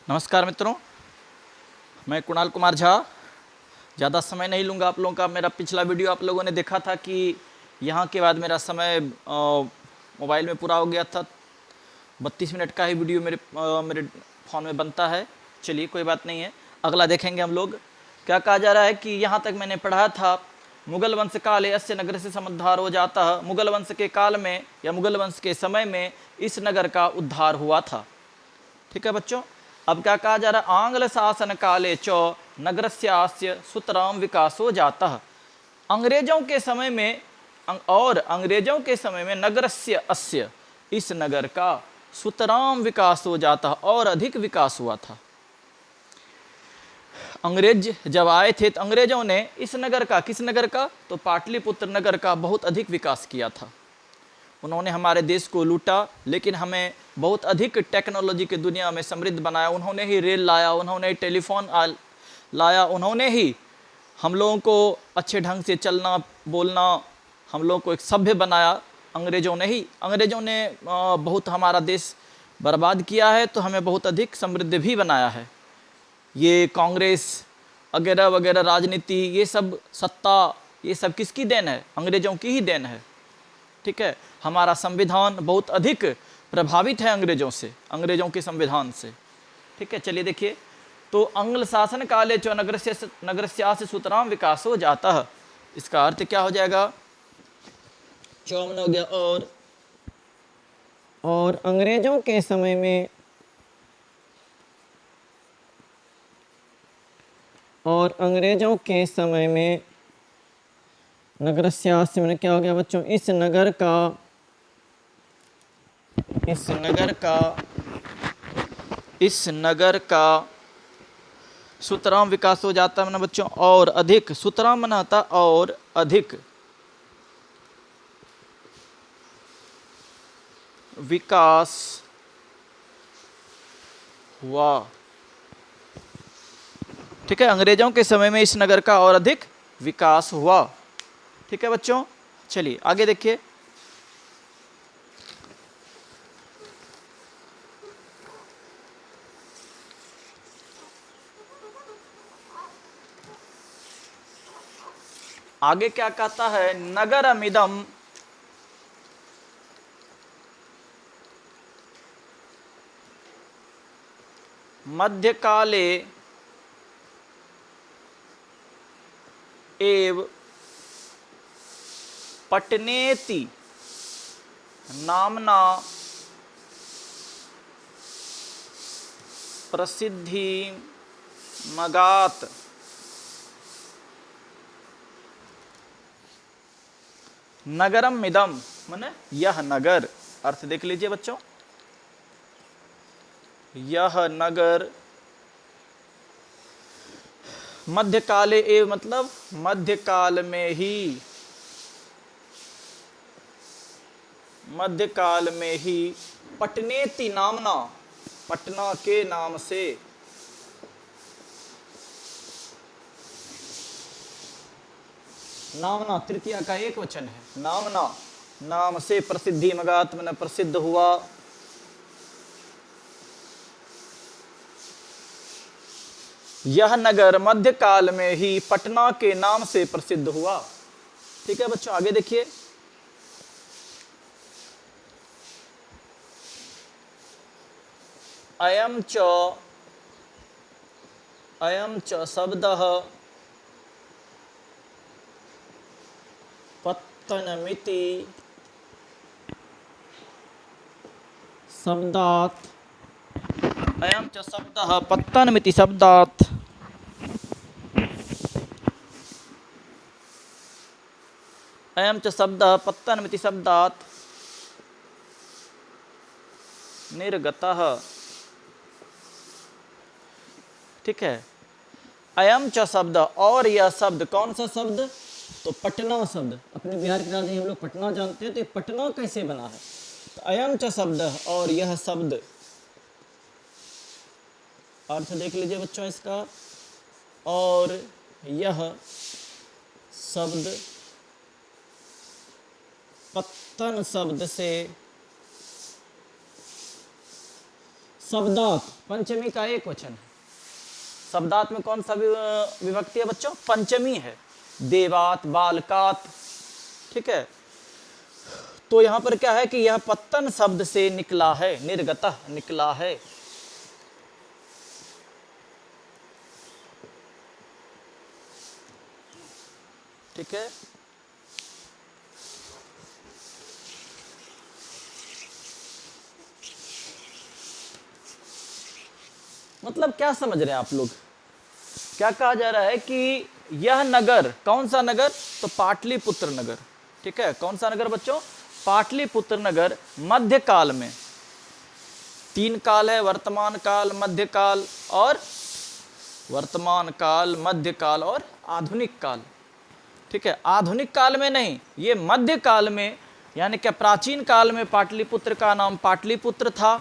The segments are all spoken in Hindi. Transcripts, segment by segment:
नमस्कार मित्रों, मैं कुणाल कुमार झा। ज़्यादा समय नहीं लूँगा आप लोगों का। मेरा पिछला वीडियो आप लोगों ने देखा था कि यहाँ के बाद मेरा समय मोबाइल में पूरा हो गया था। 32 मिनट का ही वीडियो मेरे फ़ोन में बनता है। चलिए कोई बात नहीं है, अगला देखेंगे हम लोग। क्या कहा जा रहा है कि यहाँ तक मैंने पढ़ा था, मुगल वंश काले अस्य नगर से समुद्धार हो जाता है। मुगल वंश के काल में या मुगल वंश के समय में इस नगर का उद्धार हुआ था। ठीक है बच्चों, अब क्या कहा जा रहा है, आंग्ल शासन काले चो नगरस्यास्य सुतराम विकासो जाता है। अंग्रेजों के समय में अंग्रेजों के समय में नगरस्य अस्य इस नगर का सुतराम विकास हो जाता और अधिक विकास हुआ था। अंग्रेज जब आए थे तो अंग्रेजों ने इस नगर का, किस नगर का, तो पाटलिपुत्र नगर का बहुत अधिक विकास किया था। उन्होंने हमारे देश को लूटा, लेकिन हमें बहुत अधिक टेक्नोलॉजी की दुनिया में समृद्ध बनाया। उन्होंने ही रेल लाया, उन्होंने ही टेलीफोन लाया, उन्होंने ही हम लोगों को अच्छे ढंग से चलना बोलना, हम लोगों को एक सभ्य बनाया। अंग्रेज़ों ने बहुत हमारा देश बर्बाद किया है, तो हमें बहुत अधिक समृद्ध भी बनाया है। ये कांग्रेस वगैरह वगैरह राजनीति, ये सब सत्ता, ये सब किसकी देन है? अंग्रेज़ों की ही देन है। ठीक है, हमारा संविधान बहुत अधिक प्रभावित है अंग्रेजों से, अंग्रेजों के संविधान से। ठीक है, चलिए देखिए, तो अंग्ल शासन काले चो नगरस्यास्य सुतराम विकास हो जाता है। इसका अर्थ क्या हो जाएगा? चौवन हो गया। और अंग्रेजों के समय में नगरस्यास्य में क्या हो गया बच्चों? इस नगर का सुतराम विकास हो जाता है ना बच्चों। और अधिक सुतराम बनाता और अधिक विकास हुआ। ठीक है, अंग्रेजों के समय में इस नगर का और अधिक विकास हुआ। ठीक है बच्चों, चलिए आगे देखिए। आगे क्या कहता है? नगरमिदं मध्यकाले एव पटनेति नामना प्रसिद्धि मगात। नगरम इदम माने यह नगर। अर्थ देख लीजिए बच्चों, यह नगर मध्यकाले एव मतलब मध्यकाल में ही पटनेति नामना, पटना के नाम से, नामना तृतीया का एक वचन है, नामना नाम से, प्रसिद्धि मगात में प्रसिद्ध हुआ। यह नगर मध्यकाल में ही पटना के नाम से प्रसिद्ध हुआ। ठीक है बच्चों, आगे देखिए। अयम च शब्दः पत्तनमिति शब्दात्, अयम च शब्दः पत्तनमिति शब्दात् निर्गतः। ठीक है, अयम च शब्द, और यह शब्द, कौन सा शब्द? तो पटना शब्द। अपने बिहार की राजधानी हम लोग पटना जानते हैं, तो ये पटना कैसे बना है? तो अयम च शब्द, और यह शब्द, अर्थ देख लीजिए बच्चों इसका, और यह शब्द पत्तन शब्द से शब्दात, पंचमी का एक वचन है। शब्दात में कौन सा विभक्ति है बच्चों? पंचमी है। देवात, बालकात, ठीक है। तो यहां पर क्या है कि यह पत्तन शब्द से निकला है, निर्गतः निकला है। ठीक है। मतलब क्या समझ रहे हैं आप लोग? क्या कहा जा रहा है कि यह नगर, कौन सा नगर? तो पाटलिपुत्र नगर। ठीक है, कौन सा नगर बच्चों? पाटलिपुत्र नगर मध्यकाल में, 3 काल है, वर्तमान काल, मध्यकाल और वर्तमान काल, मध्यकाल और आधुनिक काल। ठीक है, आधुनिक काल में नहीं, ये मध्यकाल में, यानी कि प्राचीन काल में पाटलिपुत्र का नाम पाटलिपुत्र था,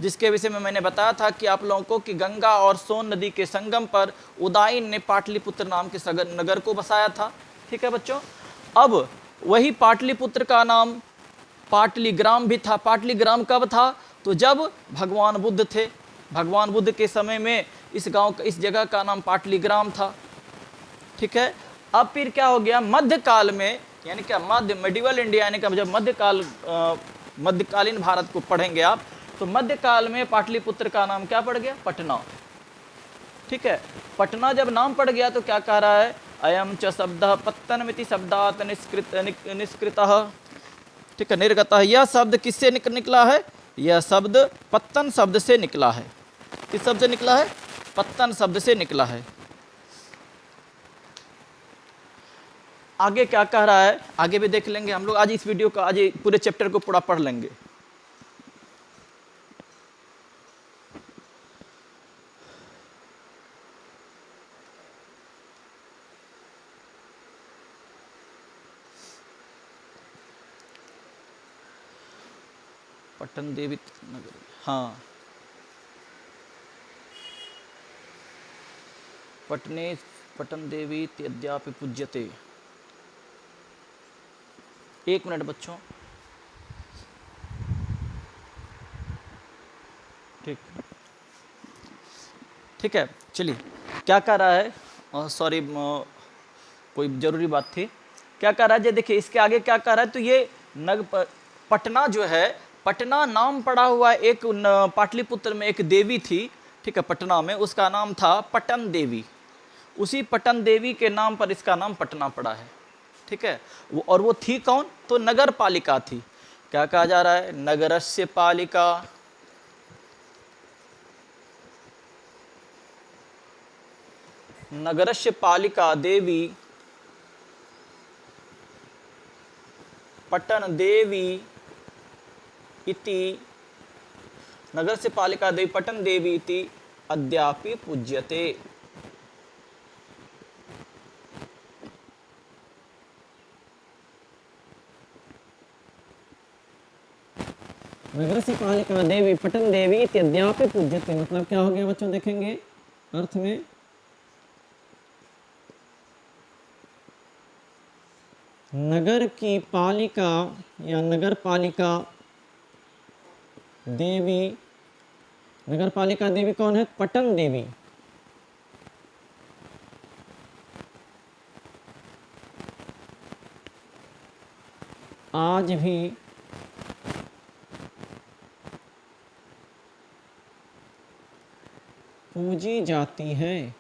जिसके विषय में मैंने बताया था कि आप लोगों को कि गंगा और सोन नदी के संगम पर उदाइन ने पाटलिपुत्र नाम के नगर को बसाया था। ठीक है बच्चों, अब वही पाटलिपुत्र का नाम पाटलीग्राम भी था। पाटलीग्राम कब था? तो जब भगवान बुद्ध थे, भगवान बुद्ध के समय में इस इस जगह का नाम पाटलीग्राम था। ठीक है, अब फिर क्या हो गया? मध्यकाल में, यानी क्या मेडिवल इंडिया, यानी कि जब मध्यकालीन भारत को पढ़ेंगे आप, तो मध्यकाल में पाटलिपुत्र का नाम क्या पड़ गया? पटना। ठीक है, पटना जब नाम पड़ गया तो क्या कह रहा है? अयम च शब्दः पत्तनमिति शब्दात् निष्कृतः। ठीक है, निर्गतः। यह शब्द किससे निकला है? यह शब्द पत्तन शब्द से निकला है। किस शब्द से निकला है? पत्तन शब्द से निकला है। आगे क्या कह रहा है आगे भी देख लेंगे हम लोग। आज इस वीडियो का, आज पूरे चैप्टर को पूरा पढ़ लेंगे। पटन देवी नगर, हाँ, पटने पटन देवी अद्यापि पूज्यते। एक मिनट बच्चों, ठीक ठीक है, चलिए। क्या कह रहा है? सॉरी, कोई जरूरी बात थी। क्या कह रहा है? देखिए इसके आगे क्या कह रहा है। तो ये पटना जो है, पटना नाम पड़ा हुआ एक पाटलिपुत्र में एक देवी थी। ठीक है, पटना में, उसका नाम था पटन देवी। उसी पटन देवी के नाम पर इसका नाम पटना पड़ा है। ठीक है, और वो थी कौन? तो नगर पालिका थी। क्या कहा जा रहा है? नगरस्य पालिका, नगरस्य पालिका देवी पटन देवी इति, नगरस्य पालिका देवी पटन देवी इति अद्यापि पूज्यते। नगरस्य पालिका देवी पटन देवी इति अद्यापि पूज्यते, मतलब क्या हो गया बच्चों? देखेंगे अर्थ में, नगर की पालिका या नगर पालिका देवी, नगर पालिका देवी कौन है? पटन देवी। आज भी पूजी जाती है।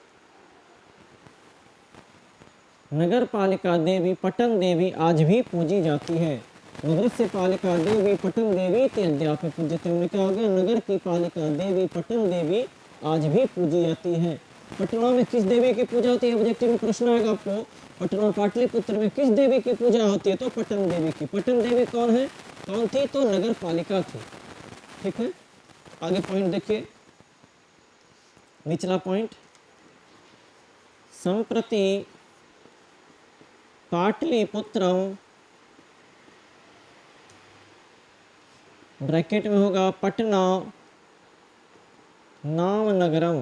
नगर पालिका देवी पटन देवी आज भी पूजी जाती है। नगरस्य पालिका देवी पटन देवी इति अद्यापि पूज्यते। उन्हें क्या हो गया? नगर की पालिका देवी पटन देवी आज भी पूजी जाती है। पटना में किस देवी की पूजा होती है? ऑब्जेक्टिव में प्रश्न आएगा आपको, पटना पाटलिपुत्र में किस देवी की पूजा होती है? तो पटन देवी की। पटन देवी कौन है? कौन थी? तो नगर पालिका थी। ठीक है, आगे पॉइंट देखिए, निचला पॉइंट, संप्रति पाटलिपुत्रम, ब्रैकेट में होगा पटना नाम नगरम,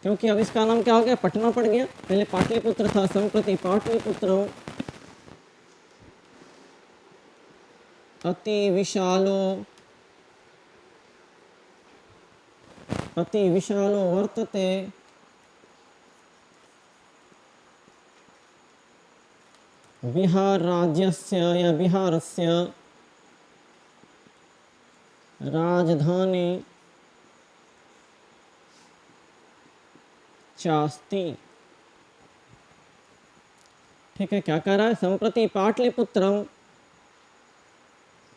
क्योंकि अब इसका नाम क्या हो गया? पटना पड़ गया। पहले पाटलिपुत्र था, संप्रति पाटलिपुत्रम अति विशालो अति विशालो वर्तते बिहार राज्यस्य या बिहारस्य राजधानी चास्ति। ठीक है, क्या कह रहा है? संप्रति पाटलिपुत्रम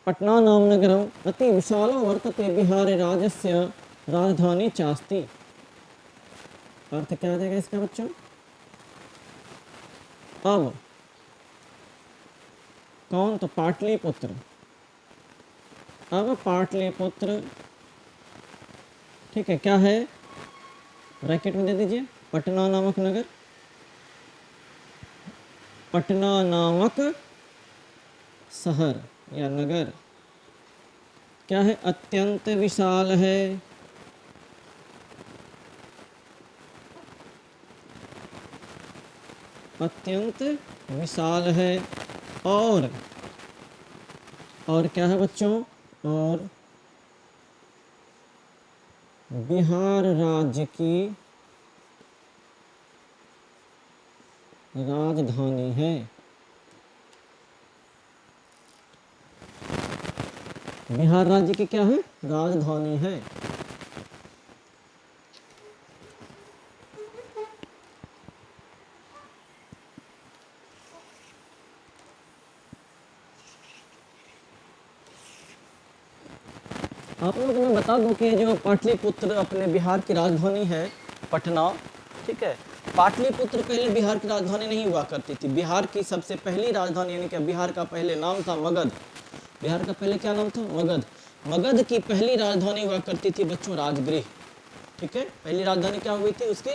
पटना नाम नगरम अति विशालो वर्तते बिहार राज्यस्य राजधानी चास्ति। अर्थ क्या आ जाएगा इसका बच्चों? अब कौन? तो पाटलिपुत्र। अब पाटलिपुत्र, ठीक है, क्या है? ब्रैकेट में दे दीजिए, पटना नामक नगर, पटना नामक शहर या नगर क्या है? अत्यंत विशाल है। अत्यंत विशाल है। और क्या है बच्चों? और बिहार राज्य की राजधानी है। बिहार राज्य की क्या है? राजधानी है। आप लोगों को मैं बता दूं कि जो पाटलिपुत्र अपने बिहार की राजधानी है पटना, ठीक है। पाटलिपुत्र पहले बिहार की राजधानी नहीं हुआ करती थी। बिहार की सबसे पहली राजधानी यानी कि बिहार का पहले नाम था मगध। बिहार का पहले क्या नाम था? मगध। मगध की पहली राजधानी हुआ करती थी बच्चों राजगृह। ठीक है, पहली राजधानी क्या हुई थी उसकी?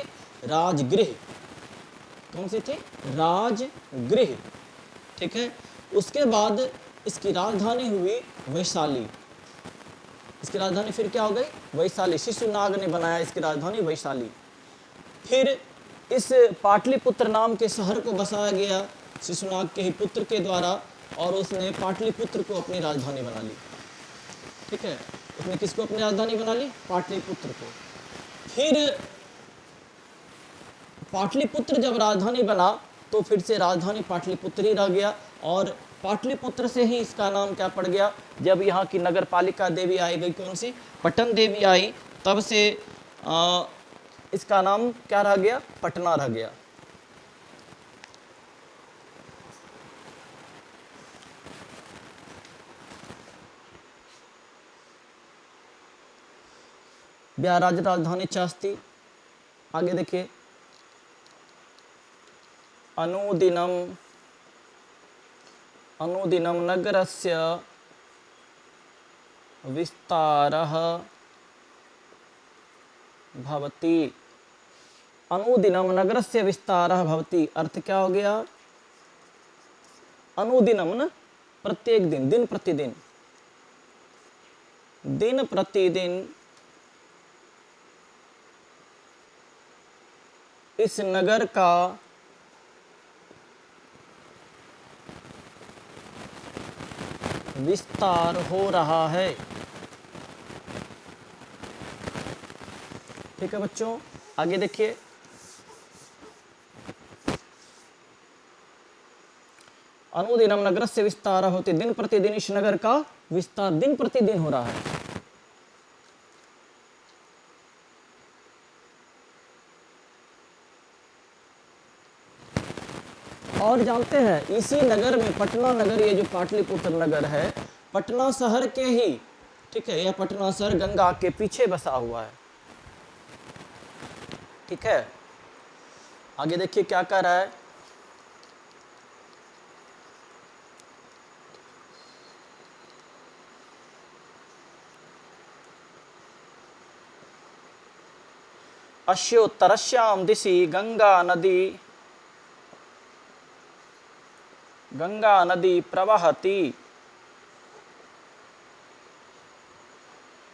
राजगृह। कौन सी थी? राजगृह। ठीक है, उसके बाद इसकी राजधानी हुई वैशाली। इसकी राजधानी फिर क्या हो गई? वैशाली। शिशुनाग ने बनाया इसकी राजधानी वैशाली। फिर इस पाटलिपुत्र नाम के शहर को बसाया गया शिशुनाग के ही पुत्र के द्वारा, और उसने पाटलिपुत्र को अपनी राजधानी बना ली। ठीक है, उसने किसको अपनी राजधानी बना ली? पाटलिपुत्र को। फिर पाटलिपुत्र जब राजधानी बना तो फिर से राजधानी पाटलिपुत्र ही रह गया, और पाटलिपुत्र से ही इसका नाम क्या पड़ गया? जब यहाँ की नगर पालिका देवी आई गई, कौन सी? पटन देवी आई, तब से इसका नाम क्या रह गया? पटना रह गया। बिहार राज्य राजधानी चास्ती। आगे देखिए, अनुदिनं नगरस्य विस्तारः भवति। अनुदिनं नगरस्य विस्तारः भवति। अर्थ क्या हो गया? अनुदिनं न प्रत्येक दिन, दिन प्रतिदिन, दिन प्रतिदिन इस नगर का विस्तार हो रहा है। ठीक है बच्चों, आगे देखिए, अनुदिनम नगरस्य विस्तार होते, दिन प्रतिदिन इस नगर का विस्तार दिन प्रतिदिन हो रहा है। और जानते हैं इसी नगर में पटना नगर, ये जो पाटलिपुत्र नगर है, पटना शहर के ही, ठीक है, यह पटना शहर गंगा के पीछे बसा हुआ है। ठीक है, आगे देखिए क्या कह रहा है। अस्योत्तरस्यां दिशि गंगा नदी प्रवहती।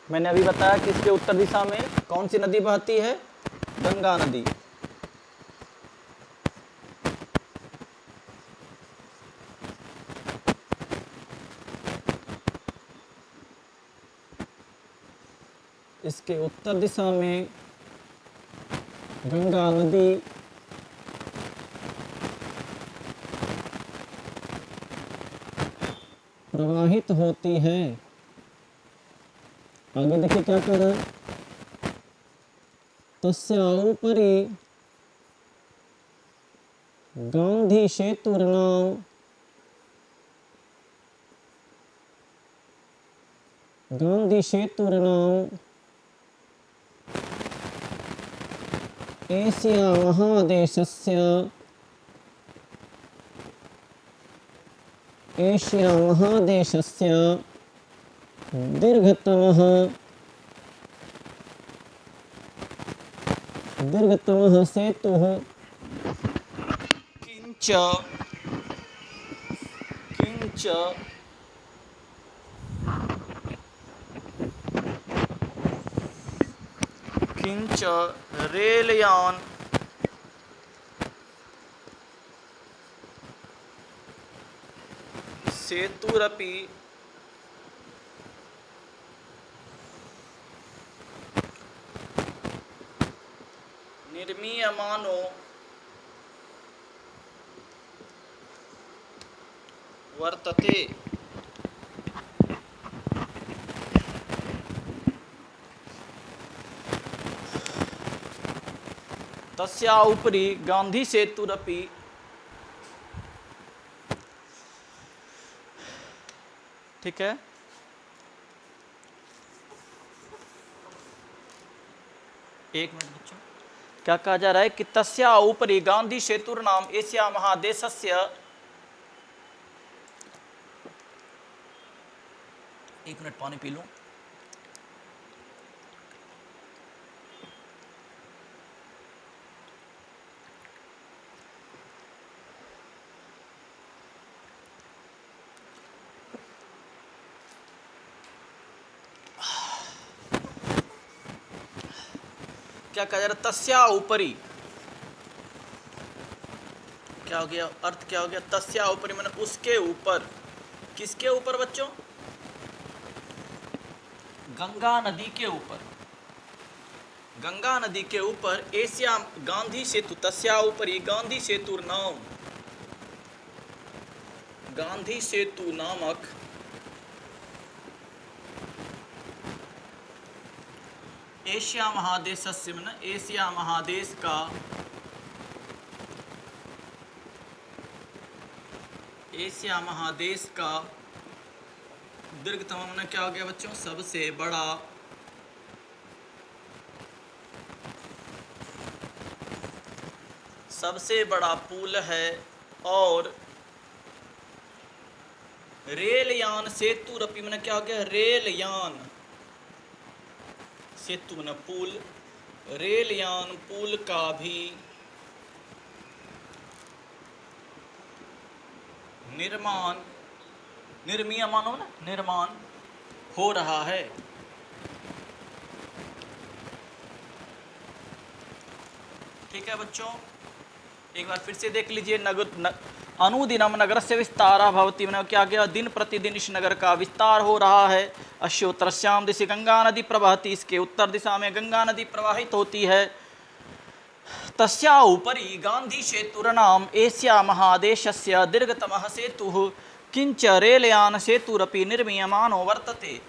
मैंने अभी बताया कि इसके उत्तर दिशा में कौन सी नदी बहती है? गंगा नदी। इसके उत्तर दिशा में गंगा नदी प्रवाहित होती है। आगे देखिए क्या कह रहा है, तस्यापरि गांधी सेतुर्नाम एशिया महादेशस्य दीर्घतमः सेतुः किंच रेलयान सेतुरपि निर्मीयमानो वर्तते। तस्या उपरि गांधी सेतुरपि ठीक है, एक मिनट बच्चों, क्या कहा जा रहा है कि तस्या उपरि गांधी सेतुर्नाम एशिया महादेशस्य, एक मिनट पानी पी लूं। क्या कहा जा रहा है, तस्या ऊपरी, क्या हो गया, अर्थ क्या हो गया, तस्या ऊपरी मैंने उसके ऊपर, किसके ऊपर बच्चों, गंगा नदी के ऊपर, गंगा नदी के ऊपर एशिया गांधी सेतु, तस्या ऊपरी गांधी सेतु नाम, गांधी सेतु नामक एशिया महादेशस्य में एशिया महादेश का, एशिया महादेश का दीर्घतम में क्या हो गया बच्चों, सबसे बड़ा, सबसे बड़ा पुल है, और रेलयान सेतु रपी में क्या हो गया, रेलयान सेतु न पुल, रेलयान पुल का भी निर्माण, निर्मीयमान हो ना, निर्माण हो रहा है। ठीक है बच्चों, एक बार फिर से देख लीजिए, अनुदिनम नगरस्य विस्तारः भवति, मैंने क्या किया, दिन प्रतिदिन इस नगर का विस्तार हो रहा है। अश्योत्तरस्याम दिशि गंगा नदी प्रवहति, इसके उत्तर दिशा में गंगा नदी प्रवाहित होती है। तस्या उपरि गांधी सेतुर्नाम एशिया महादेशस्य दीर्घतमः सेतुः किंच रेलयान सेतुरपि निर्मीयमानो वर्तते,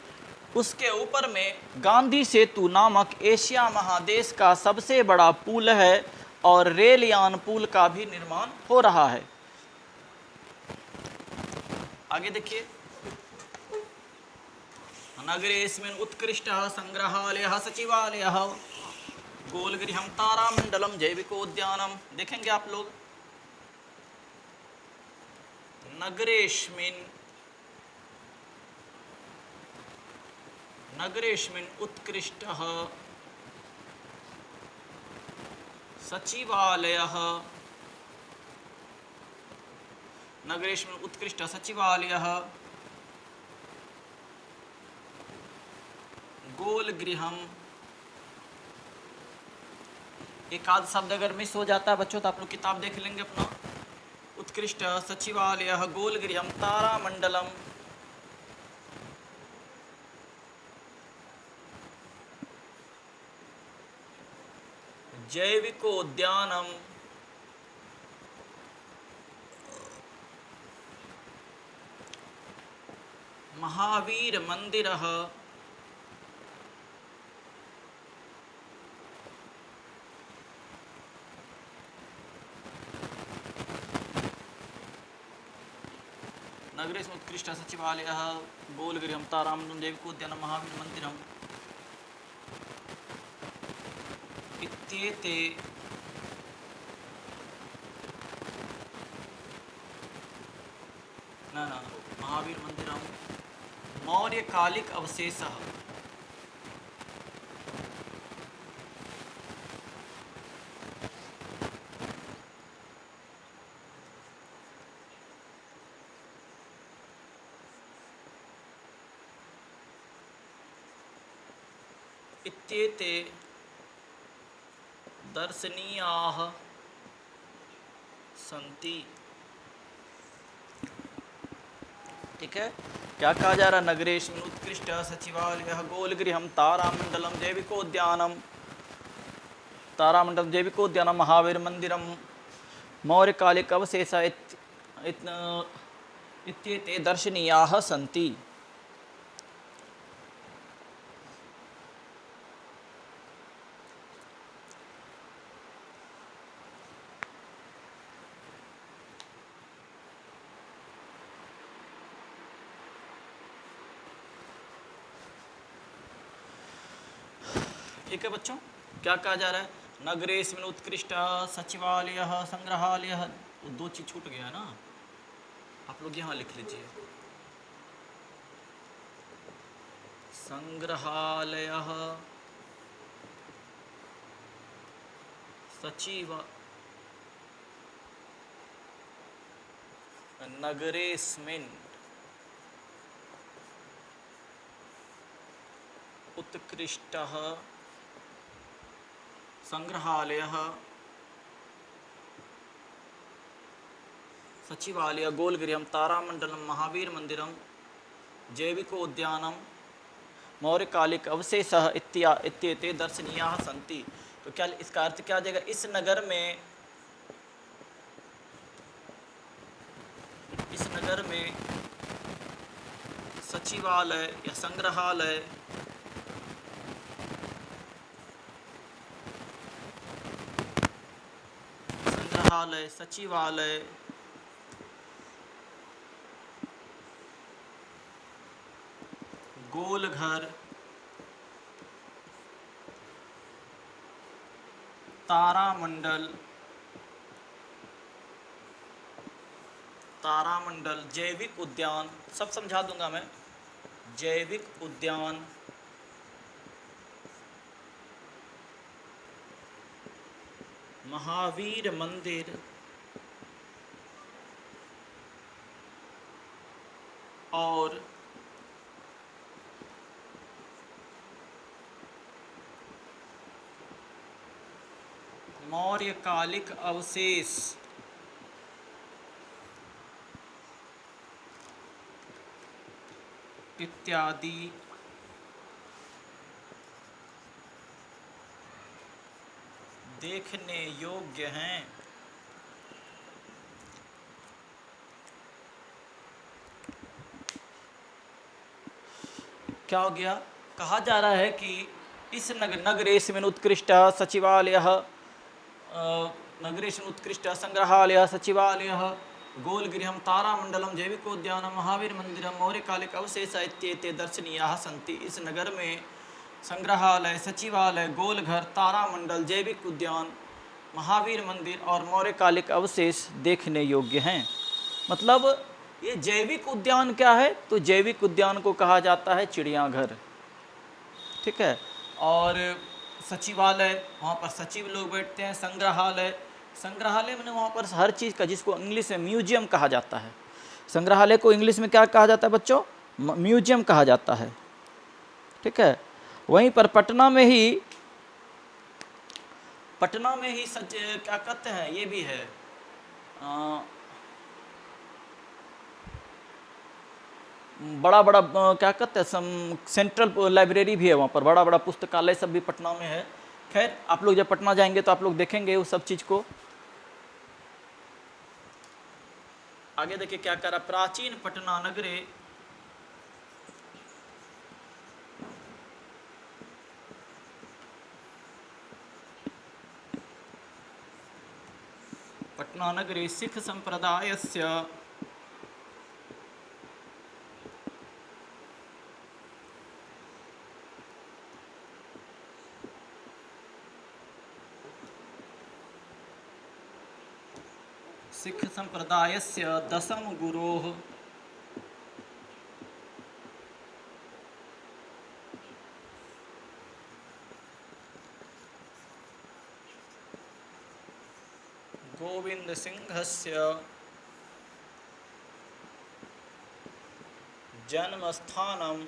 उसके ऊपर में गांधी सेतु नामक एशिया महादेश का सबसे बड़ा पुल है, और रेलयान पुल का भी निर्माण हो रहा है। आगे देखिए, नगरेस्मिन् उत्कृष्टः संग्रहालयः सचिवालयः गोलगृहं तारामंडलम जैविकोद्यानम, देखेंगे आप लोग, नगरेस्मिन् उत्कृष्टः सचिवालयः, नगरेस्मिन् उत्कृष्टः सचिवालयः गोलगृहम, एक आध शब्द अगर मिस हो जाता है बच्चों तो आप लोग किताब देख लेंगे अपना। उत्कृष्ट सचिवालयः गोलगृहम तारामंडलम, जैविकोद्यानम महावीर मंदिरः नगरेषु उत्कृष्ट सचिवालयः गोलगिरिहं तारामण्डलं जैविकोद्यानं महावीर मंदिरम् इत्येते न महावीर मंदिरं मौर्यकालिक अवशेषः इत्येते दर्शनीयाः सन्ति। ठीक है, क्या कहा जा रहा? नगरेषु उत्कृष्ट सचिवालयः गोलगिरिहं तारामण्डलं जैविकोद्यानं महावीर मंदिरम मौर्यकालिक अवशेषः इत्येते दर्शनीयाः सन्ति। ठीक है बच्चों, क्या कहा जा रहा है? नगरेस्मिन् उत्कृष्ट सचिवालयः संग्रहालयः, दो चीज छूट गया ना, आप लोग यहाँ लिख लीजिए। संग्रहालयः सचिव नगरेस्मिन् उत्कृष्टः संग्रहालयः सचिवालय गोलगिरिहं तारामण्डलं महावीर मंदिरम जैविकोद्यानं मौर्यकालिक अवशेषः इत्येते दर्शनीयाः सन्ति। तो क्या इसका अर्थ क्या आ जाएगा? इस नगर में सचिवालय या संग्रहालय सचिवालय गोलघर तारामंडल जैविक उद्यान, सब समझा दूंगा मैं। जैविक उद्यान महावीर मंदिर और मौर्यकालिक अवशेष इत्यादि देखने योग्य हैं। क्या हो गया? कहा जा रहा है कि इस नगरेस्मिन् उत्कृष्ट सचिवालयः नगरेस्मिन् उत्कृष्ट संग्रहालयः सचिवालयः गोलगिरिहं तारामण्डलं जैविकोद्यानं महावीर मंदिरम मौर्यकालिक अवशेषः इत्येते दर्शनीयाः सन्ति। इस नगर में संग्रहालय, सचिवालय, गोलघर, तारामंडल, जैविक उद्यान, महावीर मंदिर और मौर्यकालिक अवशेष देखने योग्य हैं। मतलब ये जैविक उद्यान क्या है? तो जैविक उद्यान को कहा जाता है चिड़ियाघर। ठीक है, और सचिवालय, वहाँ पर सचिव लोग बैठते हैं। संग्रहालय मैंने वहाँ पर हर चीज़ का, जिसको इंग्लिश में म्यूजियम कहा जाता है। संग्रहालय को इंग्लिश में क्या कहा जाता है बच्चों? म्यूजियम कहा जाता है। ठीक है, वहीं पर पटना में ही क्या कहते हैं, ये भी है बड़ा क्या कहते हैं, सेंट्रल लाइब्रेरी भी है। वहाँ पर बड़ा पुस्तकालय सब भी पटना में है। खैर आप लोग जब पटना जाएंगे तो आप लोग देखेंगे उस सब चीज़ को। आगे देखिए क्या कह रहा, प्राचीन पटना नगरे पटना नगरे सिख संप्रदायस्य सिख संप्रदायस्य दशम गुरोः गोविंद सिंहस्य जन्मस्थानम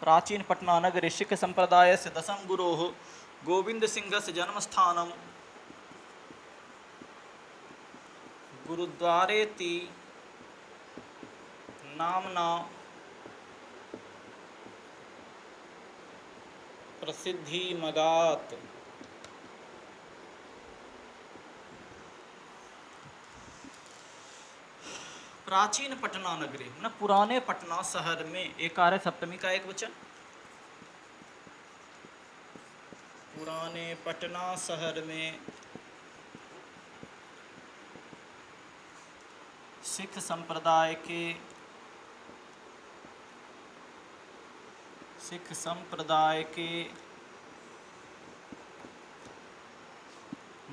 प्राचीन पटना नगरे सिख संप्रदायस्य दशम गुरोः गोविंद सिंहस्य जन्मस्थानम गुरुद्वारेति नामना प्रसिद्धिमगात्। प्राचीन पटना नगरी मतलब पुराने पटना शहर में, एक आ रहा है सप्तमी का एक वचन, पुराने पटना शहर में सिख संप्रदाय के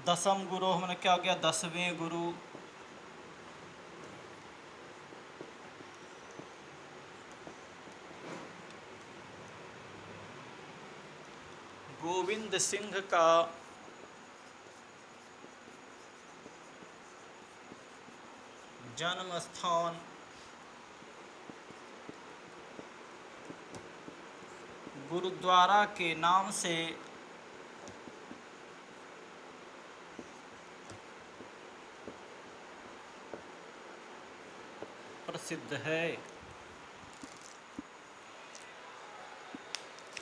दसम गुरु, हमने क्या हो गया 10वें गुरु गोविंद सिंह का जन्म स्थान गुरुद्वारा के नाम से प्रसिद्ध है।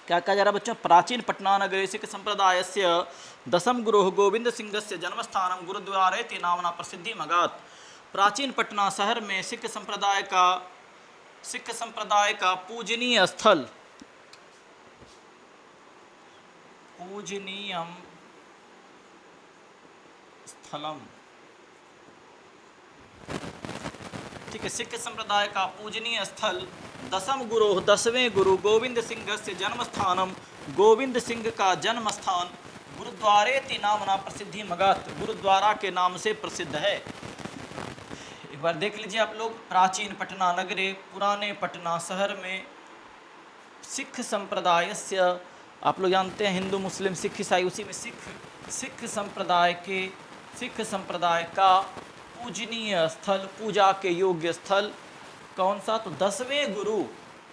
क्या कहा जा रहा है बच्चों, प्राचीन पटना नगरे सिख संप्रदायस्य दशम गुरोः गोविंद सिंहस्य जन्मस्थानम गुरुद्वारेति नामना प्रसिद्धि मगात्। प्राचीन पटना शहर में सिख संप्रदाय का पूजनीय स्थल, पूजनीयम स्थलम, ठीक है, सिख संप्रदाय का पूजनीय स्थल दशम गुरु 10वें गुरु गोविंद सिंह से जन्मस्थानम, गोविंद सिंह का जन्म स्थान गुरुद्वारेति नामना प्रसिद्धि मगात्, गुरुद्वारा के नाम से प्रसिद्ध है। एक बार देख लीजिए आप लोग, प्राचीन पटना नगरे पुराने पटना शहर में सिख संप्रदाय से, आप लोग जानते हैं हिंदू मुस्लिम सिख ईसाई, उसी में सिख संप्रदाय का पूजनीय स्थल, पूजा के योग्य स्थल कौन सा, तो 10वें गुरु।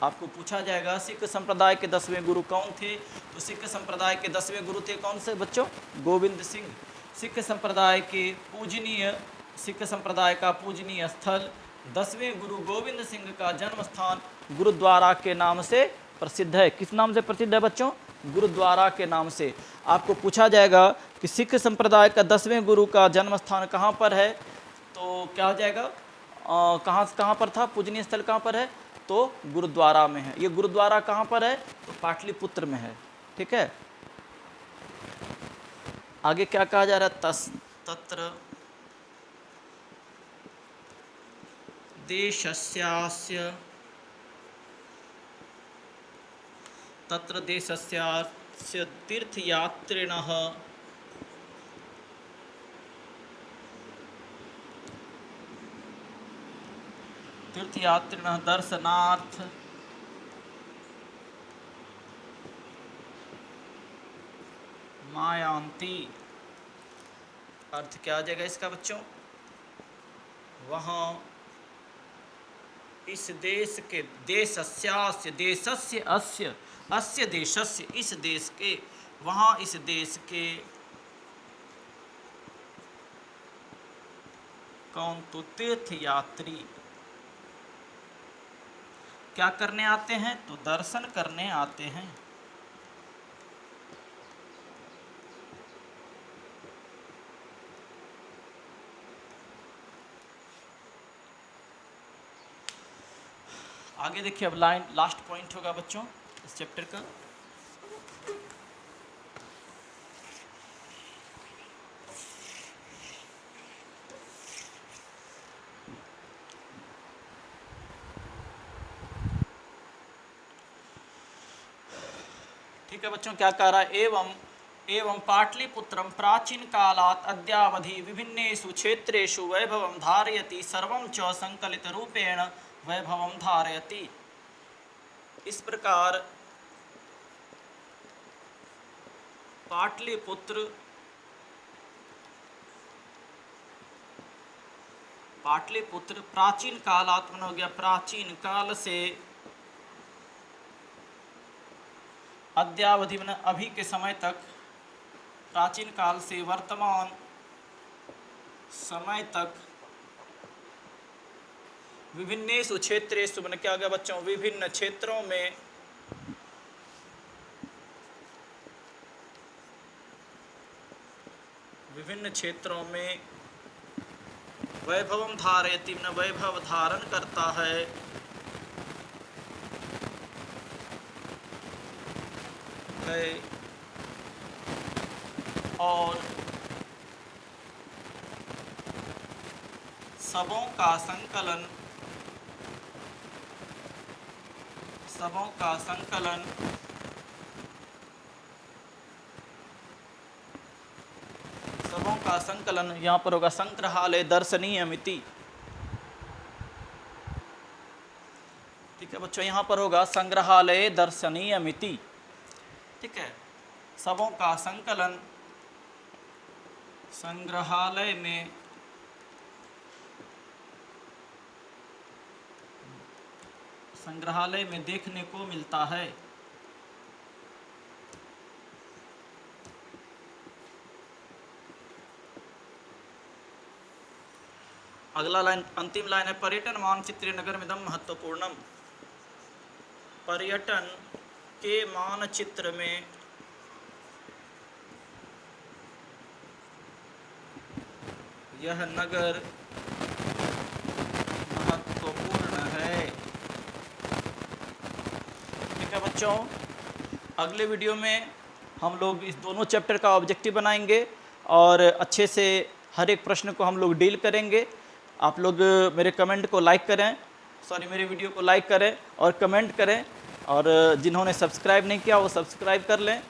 आपको पूछा जाएगा सिख संप्रदाय के 10वें गुरु कौन थे, तो सिख संप्रदाय के 10वें गुरु थे कौन से बच्चों, गोविंद सिंह। सिख संप्रदाय का पूजनीय स्थल 10वें गुरु गोविंद सिंह का जन्म स्थान गुरुद्वारा के नाम से प्रसिद्ध है। किस नाम से प्रसिद्ध है बच्चों, गुरुद्वारा के नाम से। आपको पूछा जाएगा कि सिख संप्रदाय का 10वें गुरु का जन्म स्थान कहाँ पर है, तो क्या हो जाएगा, कहाँ पर था, पूजनीय स्थल कहाँ पर है, तो गुरुद्वारा में है। ये गुरुद्वारा कहाँ पर है, तो पाटलिपुत्र में है। ठीक है, आगे क्या कहा जा रहा है, तत्र देशस्यास्य तीर्थयात्रिणः दर्शनार्थ मायांति। अर्थ क्या आ जाएगा इसका बच्चों, वहाँ इस देश के इस देश के, वहाँ इस देश के कौन, तो तीर्थयात्री क्या करने आते हैं? तो दर्शन करने आते हैं। आगे देखिए, अब लाइन लास्ट पॉइंट होगा बच्चों इस चैप्टर का। ठीक है बच्चों, क्या कह रहा है? एवं पाटलिपुत्रम प्राचीन कालात् अद्यावधि विभिन्नेषु क्षेत्रेषु वैभवं धारयति, सर्वं च संकलित रूपेण वैभवं धारयति। इस प्रकार पाटलिपुत्र प्राचीन कालात् हो गया, प्राचीन काल से, अद्यावधि में अभी के समय तक, प्राचीन काल से वर्तमान समय तक, विभिन्नेषु क्षेत्रेषु मैंने क्या गया बच्चों? विभिन्न क्षेत्रों में, विभिन्न क्षेत्रों में वैभवम धारयति में वैभव धारण करता है, और सबों का संकलन यहाँ पर होगा संग्रहालय दर्शनीयमिति। ठीक है बच्चों, यहाँ पर होगा संग्रहालय दर्शनीयमिति। ठीक है, सबों का संकलन संग्रहालय में देखने को मिलता है। अगला लाइन, अंतिम लाइन है, पर्यटन मानचित्रे नगरमिदं महत्वपूर्णम। पर्यटन के मानचित्र में यह नगर महत्वपूर्ण है। ठीक है बच्चों, अगले वीडियो में हम लोग इस दोनों चैप्टर का ऑब्जेक्टिव बनाएंगे और अच्छे से हर एक प्रश्न को हम लोग डील करेंगे। आप लोग मेरे कमेंट को लाइक करें, मेरे वीडियो को लाइक करें और कमेंट करें, और जिन्होंने सब्सक्राइब नहीं किया वो सब्सक्राइब कर लें।